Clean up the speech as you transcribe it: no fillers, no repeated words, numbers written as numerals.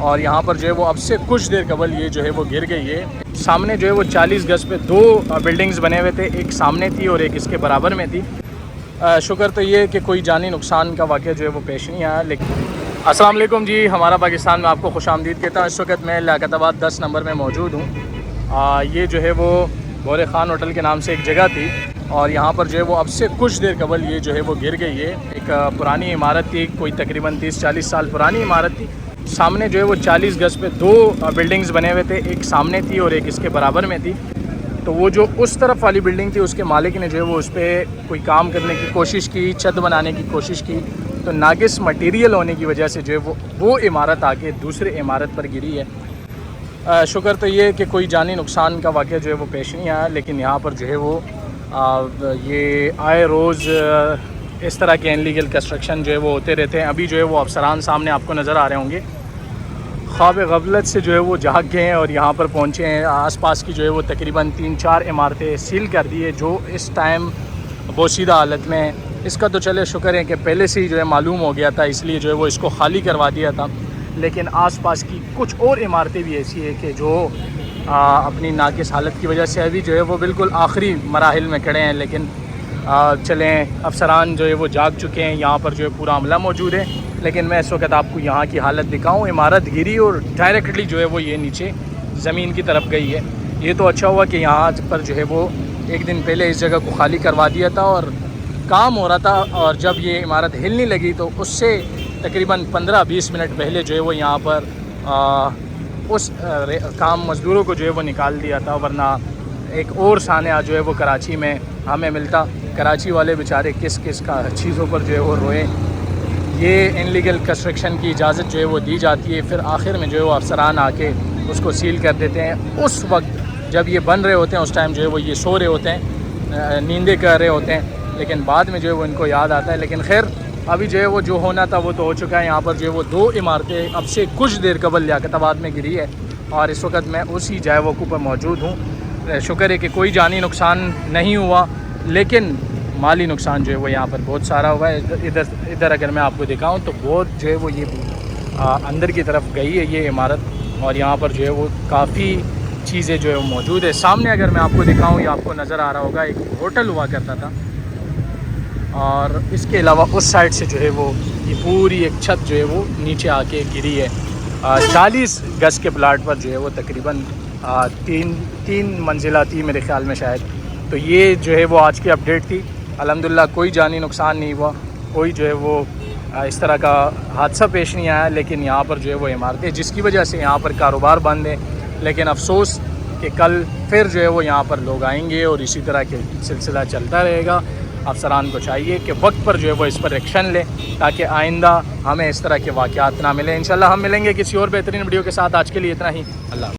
اور یہاں پر جو ہے وہ اب سے کچھ دیر قبل یہ جو ہے وہ گر گئی ہے۔ سامنے جو ہے وہ 40 گز پہ 2 بلڈنگز بنے ہوئے تھے، ایک سامنے تھی اور ایک اس کے برابر میں تھی۔ شکر تو یہ کہ کوئی جانی نقصان کا واقعہ جو ہے وہ پیش نہیں آیا۔ لیکن السلام علیکم جی، ہمارا پاکستان میں آپ کو خوش آمدید کہتا ہوں۔ اس وقت میں لیاقت آباد 10 نمبر میں موجود ہوں۔ یہ جو ہے وہ گورے خان ہوٹل کے نام سے ایک جگہ تھی اور یہاں پر جو ہے وہ اب سے کچھ دیر قبل یہ جو ہے وہ گر گئی ہے۔ ایک پرانی عمارت تھی، کوئی تقریباً 30-40 سال پرانی عمارت تھی۔ سامنے جو ہے وہ 40 گز پہ 2 بلڈنگز بنے ہوئے تھے، ایک سامنے تھی اور ایک اس کے برابر میں تھی۔ تو وہ جو اس طرف والی بلڈنگ تھی، اس کے مالک نے جو ہے وہ اس پہ کوئی کام کرنے کی کوشش کی، چھت بنانے کی کوشش کی، تو ناقص مٹیریل ہونے کی وجہ سے جو ہے وہ عمارت آ کے دوسرے عمارت پر گری ہے۔ شکر تو یہ کہ کوئی جانی نقصان کا واقعہ جو ہے وہ پیش نہیں آیا، لیکن یہاں پر جو ہے وہ یہ آئے روز اس طرح کے انلیگل کنسٹرکشن جو ہے وہ ہوتے رہتے ہیں۔ ابھی جو ہے وہ افسران سامنے آپ کو نظر آ رہے ہوں گے، خواب غفلت سے جو ہے وہ جاگ گئے ہیں اور یہاں پر پہنچے ہیں۔ آس پاس کی جو ہے وہ تقریباً 3-4 عمارتیں سیل کر دی ہے جو اس ٹائم بوسیدہ حالت میں ہیں۔ اس کا تو چلے شکر ہے کہ پہلے سے ہی جو ہے معلوم ہو گیا تھا، اس لیے جو ہے وہ اس کو خالی کروا دیا تھا۔ لیکن آس پاس کی کچھ اور عمارتیں بھی ایسی ہیں کہ جو اپنی ناقص حالت کی وجہ سے ابھی جو ہے وہ بالکل آخری مراحل میں کھڑے ہیں۔ لیکن چلیں، افسران جو ہے وہ جاگ چکے ہیں، یہاں پر جو ہے پورا عملہ موجود ہے۔ لیکن میں اس وقت آپ کو یہاں کی حالت دکھاؤں۔ عمارت گری اور ڈائریکٹلی جو ہے وہ یہ نیچے زمین کی طرف گئی ہے۔ یہ تو اچھا ہوا کہ یہاں پر جو ہے وہ ایک دن پہلے اس جگہ کو خالی کروا دیا تھا اور کام ہو رہا تھا، اور جب یہ عمارت ہلنے لگی تو اس سے تقریباً 15-20 منٹ پہلے جو ہے وہ یہاں پر اس کام مزدوروں کو جو ہے وہ نکال دیا تھا، ورنہ ایک اور سانحہ جو ہے وہ کراچی میں ہمیں ملتا۔ کراچی والے بیچارے کس کا چیزوں پر جو ہے وہ روئے۔ یہ انلیگل کنسٹرکشن کی اجازت جو ہے وہ دی جاتی ہے، پھر آخر میں جو ہے وہ افسران آ کے اس کو سیل کر دیتے ہیں۔ اس وقت جب یہ بن رہے ہوتے ہیں، اس ٹائم جو ہے وہ یہ سو رہے ہوتے ہیں، نیندیں کر رہے ہوتے ہیں، لیکن بعد میں جو ہے وہ ان کو یاد آتا ہے۔ لیکن خیر، ابھی جو ہے وہ جو ہونا تھا وہ تو ہو چکا ہے۔ یہاں پر جو ہے وہ 2 عمارتیں اب سے کچھ دیر قبل لیاقت آباد میں گری ہے اور اس وقت میں اسی جائے وقوع پر موجود ہوں۔ شکر ہے کہ کوئی جانی نقصان نہیں ہوا، لیکن مالی نقصان جو ہے وہ یہاں پر بہت سارا ہوا ہے۔ ادھر اگر میں آپ کو دکھاؤں تو بہت جو ہے وہ یہ اندر کی طرف گئی ہے یہ عمارت، اور یہاں پر جو ہے وہ کافی چیزیں جو ہے وہ موجود ہے۔ سامنے اگر میں آپ کو دکھاؤں، یہ آپ کو نظر آ رہا ہوگا، ایک ہوٹل ہوا کرتا تھا، اور اس کے علاوہ اس سائڈ سے جو ہے وہ یہ پوری ایک چھت جو ہے وہ نیچے آ کے گری ہے۔ 40 گز کے پلاٹ پر جو ہے وہ تقریباً 3 منزلہ تھی میرے خیال میں شاید۔ تو یہ جو ہے وہ آج کی اپڈیٹ تھی۔ الحمدللہ کوئی جانی نقصان نہیں ہوا، کوئی جو ہے وہ اس طرح کا حادثہ پیش نہیں آیا، لیکن یہاں پر جو ہے وہ عمارتیں جس کی وجہ سے یہاں پر کاروبار بند ہے۔ لیکن افسوس کہ کل پھر جو ہے وہ یہاں پر لوگ آئیں گے اور اسی طرح کے سلسلہ چلتا رہے گا۔ افسران کو چاہیے کہ وقت پر جو ہے وہ اس پر ایکشن لیں تاکہ آئندہ ہمیں اس طرح کے واقعات نہ ملیں۔ انشاءاللہ ہم ملیں گے کسی اور بہترین ویڈیو کے ساتھ۔ آج کے لیے اتنا ہی، اللہ حافظ۔